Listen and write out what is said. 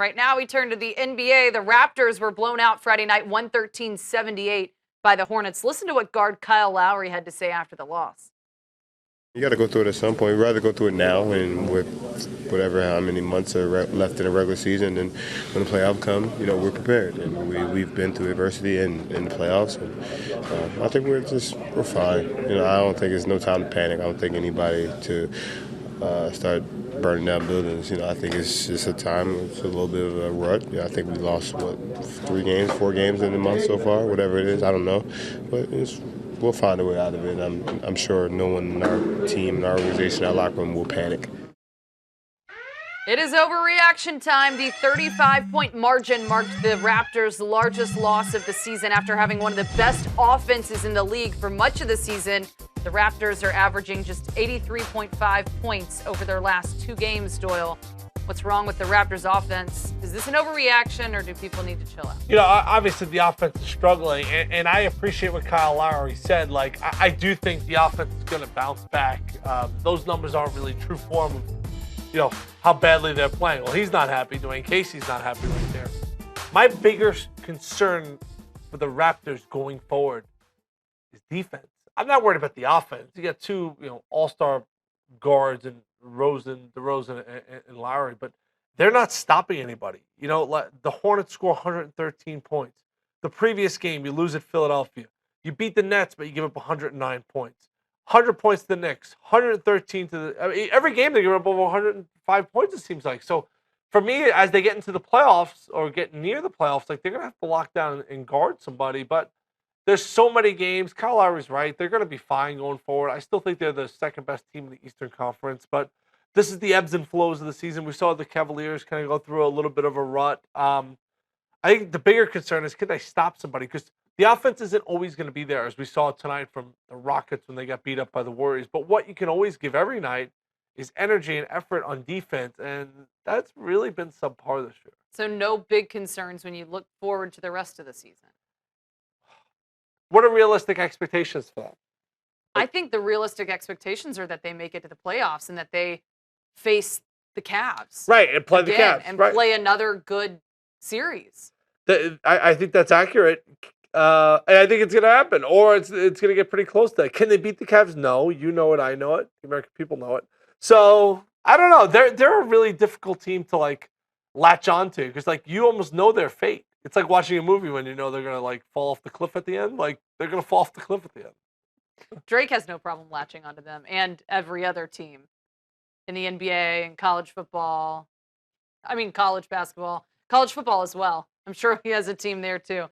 Right now, we turn to the NBA. The Raptors were blown out Friday night, 113-78 by the Hornets. Listen to what guard Kyle Lowry had to say after the loss. You got to go through it at some point. We'd rather go through it now and with whatever how many months are left in the regular season, and when the playoffs come, we're prepared and we've been through adversity in the playoffs. And I think we're fine. I don't think it's no time to panic. I don't think anybody to start burning down buildings. I think it's just a time. It's a little bit of a rut. I think we lost 4 games in the month so far, whatever it is. I don't know, but we'll find a way out of it. I'm sure no one in our team, in our organization, our locker room will panic. It is overreaction time. The 35-point margin marked the Raptors' largest loss of the season after having one of the best offenses in the league for much of the season. The Raptors are averaging just 83.5 points over their last 2 games, Doyle. What's wrong with the Raptors' offense? Is this an overreaction, or do people need to chill out? Obviously the offense is struggling, and I appreciate what Kyle Lowry said. I do think the offense is going to bounce back. Those numbers aren't really true form of, how badly they're playing. Well, he's not happy. Dwayne Casey's not happy right there. My bigger concern for the Raptors going forward is defense. I'm not worried about the offense. You got 2, all-star guards and DeRozan and Lowry, but they're not stopping anybody. The Hornets score 113 points. The previous game, you lose at Philadelphia. You beat the Nets, but you give up 109 points. 100 points to the Knicks, 113 to the... every game they give up over 105 points, it seems like. So for me, as they get into the playoffs or get near the playoffs, they're going to have to lock down and guard somebody. But there's so many games. Kyle Lowry's right. They're going to be fine going forward. I still think they're the second best team in the Eastern Conference, but this is the ebbs and flows of the season. We saw the Cavaliers kind of go through a little bit of a rut. I think the bigger concern is, can they stop somebody? Because the offense isn't always going to be there, as we saw tonight from the Rockets when they got beat up by the Warriors. But what you can always give every night is energy and effort on defense, and that's really been subpar this year. So no big concerns when you look forward to the rest of the season? What are realistic expectations for them? I think the realistic expectations are that they make it to the playoffs and that they face the Cavs. Right, and play the Cavs. And right. play another good series. I think that's accurate. And I think it's going to happen, or it's going to get pretty close to that. Can they beat the Cavs? No. You know it. I know it. The American people know it. So, I don't know. They're a really difficult team to, latch onto because, you almost know their fate. It's like watching a movie when you know they're going to, fall off the cliff at the end. They're going to fall off the cliff at the end. Drake has no problem latching onto them and every other team in the NBA and college football. I mean, college basketball, college football as well. I'm sure he has a team there, too.